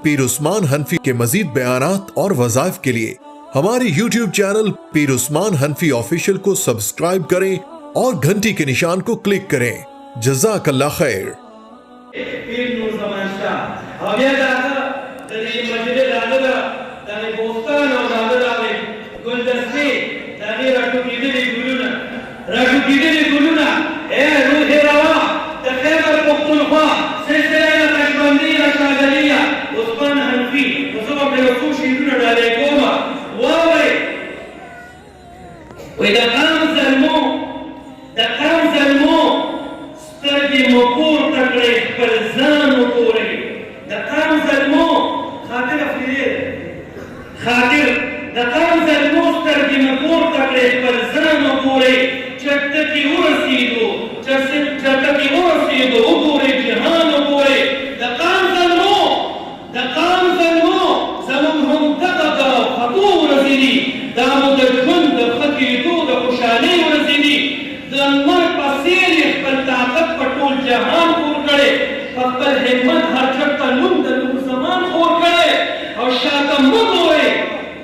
پیر عثمان حنفی کے مزید بیانات اور وظائف کے لیے ہمارے یوٹیوب چینل پیر عثمان حنفی آفیشیل کو سبسکرائب کریں اور گھنٹی کے نشان کو کلک کریں۔ جزاک اللہ خیر۔ پیر نور زمان شاہ اور یہ دادا دنی مجد دادا دنی بوستان اور دادا گلدستی دنی رٹو کیدلی گلونا اے روح روا تخیبر پختونخوا سلسلہ نقشبندیہ شاذلیہ عثمان حنفی وصبح میں رسول شیدون ڈالے گوما واوے ویدہ قام ظلمو سترگی مپور تکڑے پرزان مپورے دقام ظلمو خاطر دقام ظلمو سترگی مپور تکڑے پرزان مپورے چرتکی ورسیدو اپورے جہان اپورے دقام ظلمو زمن ہم دقا خطور رسیدی دامو دجمن دفقی دو دخوشالی رسیدی دنمر پسیر اخبر طاقت پٹول جہان پور کرے اخبر حمد ہر چھتا نم دلو زمان خور کرے اور شاہتا مد ہوئے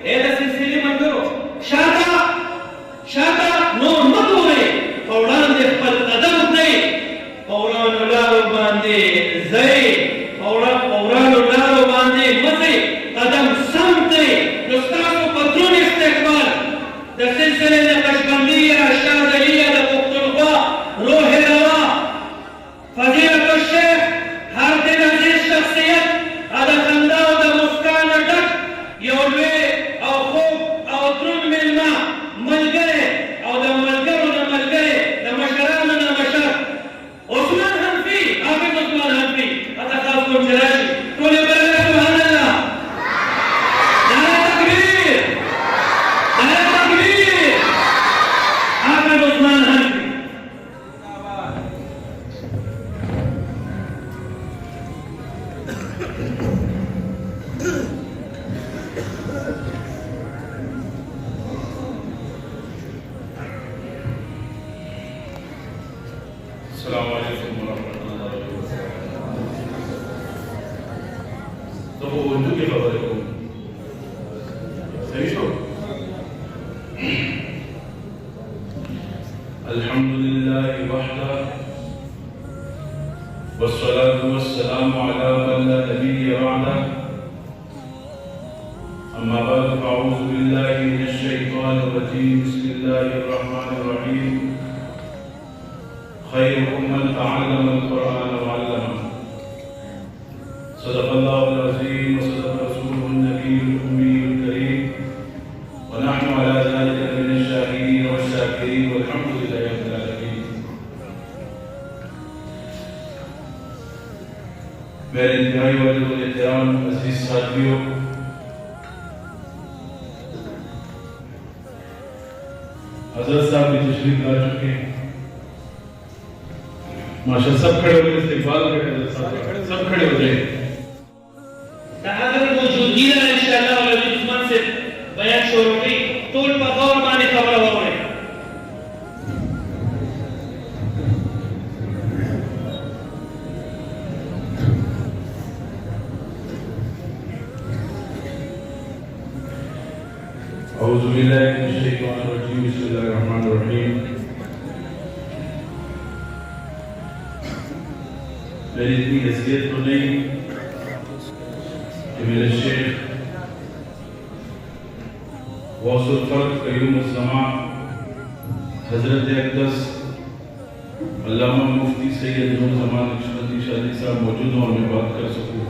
اے دا سلسلی من کرو شاہتا نور مد ہوئے پوران دے اخبر قدم دے پوران لارو باندے زی پوران لارو باندے مزے قدم سم دے دستاسو پترون استقبال دا سلسلے نقشبندیہ شاذلیہ دا پختونخوا روح روا فضیلت الشیخ ہر دن عزیز شخصیت ادا خنداو دا مسکان ڈک یولوے او خوب او درن ملنا ملگرے او دا ملگرو دا ملگرے دا مشران دا مشر عثمان حنفی حافظ عثمان حنفی ادا خاص کن چلاشی کولی برگر سبحان اللہ نعرہ تکبیر حافظ عثمان حنفی السلام علیکم ورحمۃ اللہ وبرکاتہ۔ تو وہ اردو کی خبر ہے صحیح ہو؟ الحمدللہ وحدہ والصلاة والسلام علی من لا نبی بعدہ اما بعد فاعوذ باللہ من الشیطان الرجیم بسم اللہ الرحمن الرحیم خيركم من تعلم القرآن وعلمه صدق الله العظيم وصدق رسوله النبي الأمي الكريم ونحن على ذلك من الشاهدين والشاكرين والحمد لله رب العالمين۔ میرے انتہائی والد والاحترام عزیز ساتھیوں، حضرت صاحب بھی تشریف لا چکے ہیں، ماشاء سب کھڑے ہوئے استقبال کریں، سب کھڑے ہو جائیں۔ اگر موجودگی ہے انشاءاللہ اور عثمان سے بیان شروع کی طول پر غور مانے خبر ہو رہے اعوذ باللہ من الشیطان الرجیم بسم اللہ الرحمن الرحیم۔ میری اتنی حیثیت تو نہیں کہ میرے شیخ غوث الفرد قیوم الزمان حضرت اقدس علامہ مفتی سید نور زمان نقشبندی شاذلی صاحب موجود ہوں اور میں بات کر سکوں۔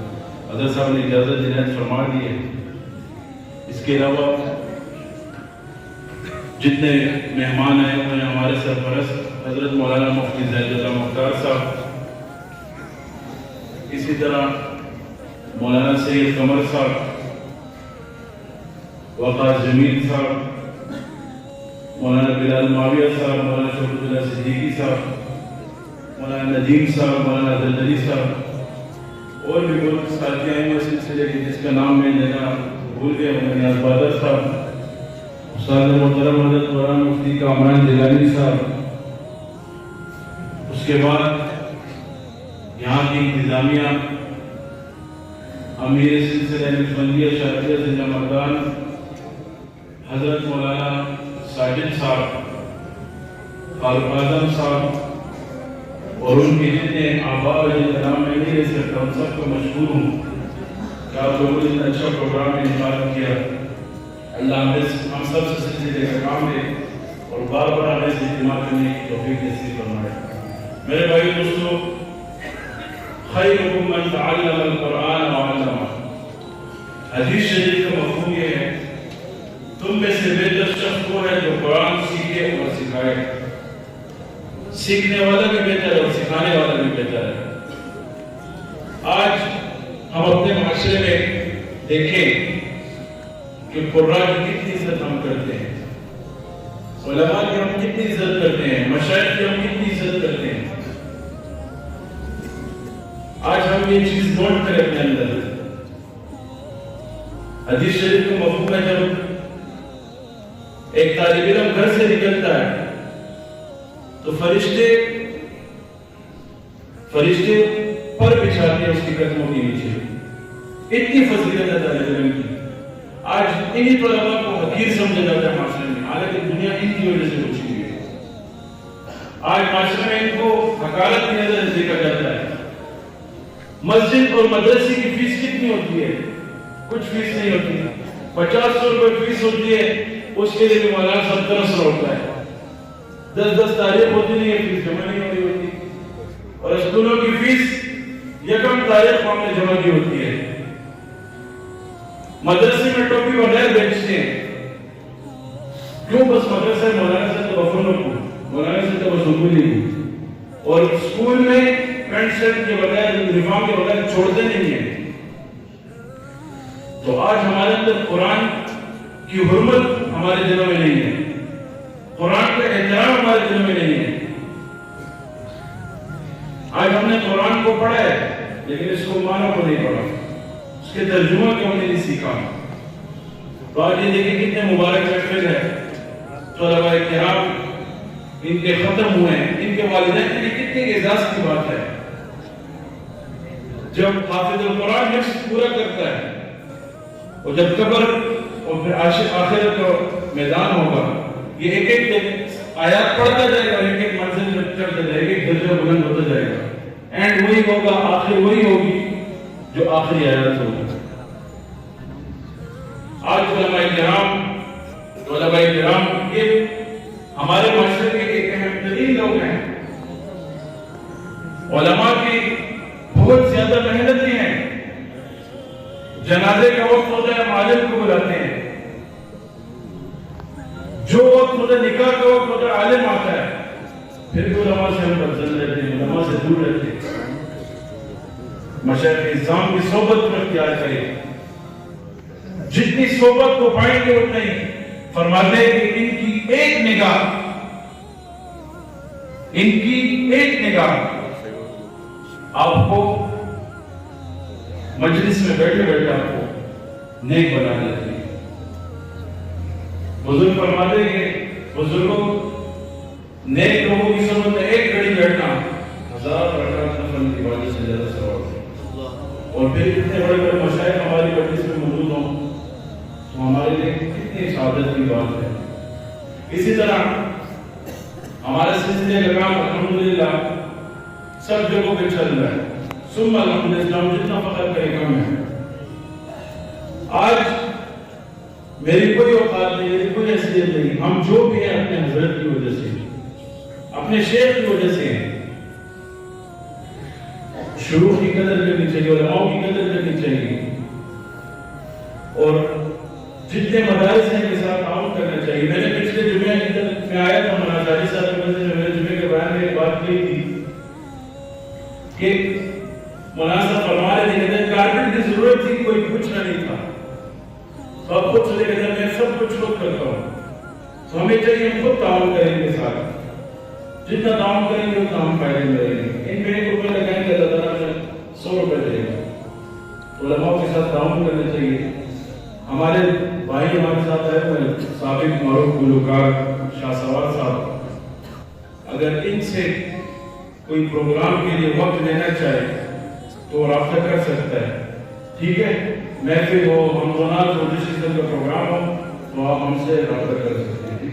حضرت صاحب نے اجازت عنایت فرما دی ہے۔ اس کے علاوہ جتنے مہمان آئے ہوئے ہیں ہمارے سرپرست حضرت مولانا مفتی زید اللہ مختار صاحب، اسی طرح مولانا سید قمر صاحب، وقار جمیل صاحب، مولانا بلال معاویہ صاحب، مولانا شوکت اللہ صدیقی صاحب، مولانا ندیم صاحب، مولانا زلزلی صاحب، اور بھی بہت ساتھی آئے ہوئے سلسلے کے جس کا نام میں لینا بھول گیا، مولانا نیاز بادر صاحب، استاد محترم حضرت مولانا مفتی کامران جیلانی صاحب۔ اس کے بعد یہاں کی انتظامیہ امیر سلسلہ نقشبندیہ شادیہ ضلع مردان حضرت مولانا ساجد صاحب، فاروق اعظم صاحب اور ان کے جتنے آباء و اجداد میں میرے سے ہم سب کو مشکور ہوں کہ آپ لوگوں نے اتنا اچھا پروگرام انعقاد کیا۔ اللہ ہم سب سے سلسلے کا کام دے اور بار بار ہمیں سے اجتماع کرنے کی توفیق نصیب فرمائے۔ میرے بھائی دوستو، خیرکم من تعلم القرآن وعلمہ، حدیث شریف کا مفہوم یہ ہے تم میں سے بہتر شخص وہ ہے جو قرآن سیکھے اور سکھائے۔ سیکھنے والا بھی بہتر ہے اور سکھانے والا بھی بہتر ہے۔ آج ہم اپنے معاشرے میں دیکھیں کہ قرآن کی کتنی عزت ہم کرتے ہیں، علماء کی ہم کتنی عزت کرتے ہیں، مشائخ کی ہم کتنی عزت کرتے ہیں۔ آج ہم یہ چیز نوٹ کریں اپنے اندر۔ حدیث شریف کا مفہوم ہے جب ایک طالب علم گھر سے نکلتا ہے تو فرشتے پر بچھاتے ہیں اس کی قدموں کے نیچے۔ اتنی فضیلت ہے طالب علم کی۔ آج انہی طلباء کو حقیر سمجھا جاتا ہے معاشرے میں، حالانکہ دنیا ان کی وجہ سے اٹھی ہوئی ہے۔ آج معاشرے میں ان کو حقارت کی نظر سے دیکھا جاتا ہے۔ مسجد اور مدرسے کی فیس کتنی ہوتی ہے؟ کچھ فیس نہیں ہوتی، 50 روپے فیس ہوتی ہے، اس کے لیے بھی مولانا صاحب ترس رہا ہوتا ہے۔ 10 تاریخ ہوتی نہیں ہے، فیس جمع نہیں ہو رہی ہوتی، اور اسکولوں کی فیس یکم تاریخ کو ہم نے جمع کی ہوتی ہے۔ مدرسے میں ٹوپی بغیر بیچتے ہیں، کیوں؟ بس مدرسہ مولانا سے تو وفن رکھو، مولانا سے تو وصول نہیں، اور اسکول میں پینٹ شرٹ کے بغیر، یونیفارم کے بغیر چھوڑتے نہیں ہیں۔ تو آج ہمارے اندر قرآن کی حرمت ہمارے دلوں میں نہیں ہے، قرآن کا احترام ہمارے دلوں میں نہیں ہے۔ آج ہم نے قرآن کو پڑھا ہے لیکن اس کو معنی کو نہیں پڑھا، اس کے ترجمہ کو ہم نے نہیں سیکھا۔ تو آج یہ دیکھیں کتنے مبارک محفل ہے، طلباء کرام ان کے ختم ہوئے ہیں، ان کے والدین کے لیے کتنی اعزاز کی بات ہے۔ جب حافظ القرآن حفظ پورا کرتا ہے اور جب قبر اور پھر آخرت کا میدان ہوگا، یہ ایک ایک آیات پڑھتا جائے گا، ایک ایک منزل میں چڑھتا جائے گا، ایک درجہ بلند ہوتا جائے گا، اینڈ وہی ہوگا، آخر وہی ہوگی جو آخری آیات ہوگی۔ آج علماء کرام یہ ہمارے معاشرے کے ایک اہم ترین لوگ ہیں۔ علماء کی بہت زیادہ محنتی ہیں۔ جنازے کا وقت ہوتا ہے، عالم کو بلاتے ہیں، جو وقت ہوتا ہے نکاح کا وقت ہوتا ہے، عالم آتا ہے، پھر بھی علماء سے ہم برزن رہتے ہیں، علماء سے دور رہتے ہیں۔ مشائخ اعظام کی صحبت کو اختیار کریں، جتنی صحبت کو پائیں گے اتنا ہی۔ فرماتے ہیں کہ ان کی ایک نگاہ آپ کو مجلس میں بیٹھے بیٹھے آپ کو نیک بنا دیتی ہے۔ بزرگ فرماتے ہیں کہ بزرگوں نیک لوگوں کی صحبت میں ایک گھڑی بیٹھنا 1000 رکعت نفل کی عبادت سے زیادہ ثواب ہے۔ اور پھر اتنے بڑے بڑے مشائخ ہماری مجلس میں موجود ہوں تو ہمارے لیے کتنی سعادت کی بات ہے۔ اسی طرح ہمارے سلسلے کا کام الحمدللہ سب جگہوں پہ چل رہا ہے، ثم الحمدللہ، جتنا فخر کرے کم ہے۔ آج میری کوئی اوقات نہیں، میری کوئی حیثیت نہیں، ہم جو بھی ہیں اپنے حضرت کی وجہ سے، اپنے شیخ کی وجہ سے ہیں۔ شروع کی قدر کرنی چاہیے، علماء کی قدر کرنی چاہیے، اور جتنے مدارس ہیں کے ساتھ تعاون کرنا چاہیے۔ میں نے پچھلے جمعے میں آیا تھا، مولانا شاہی صاحب کی وجہ سے میں نے جمعے کے بیان میں بات کی تھی کہ مولانا صاحب فرما رہے تھے کہ کارپیٹ کی ضرورت تھی، کوئی پوچھنا نہیں تھا، تو اب خود چلے گئے، میں سب کچھ خود کرتا ہوں۔ تو ہمیں چاہیے ہم خود تعاون کریں ان کے ساتھ، جتنا تعاون کریں گے اتنا ہم فائدے میں رہیں گے۔ ان پہ 1 روپے لگائیں گے، اللہ تعالیٰ نے 100 روپے دے گا۔ علماء کے ساتھ تعاون کرنا چاہیے۔ ہمارے بھائی ہمارے ساتھ ہے، سابق معروف گلوکار شاہ سوار صاحب، اگر ان سے کوئی پروگرام کے لیے وقت لینا چاہے تو رابطہ کر سکتا ہے۔ ٹھیک ہے، محفل ہو، ہم دونوں سسٹم کا پروگرام ہو تو آپ ہم سے رابطہ کر سکتے ہیں.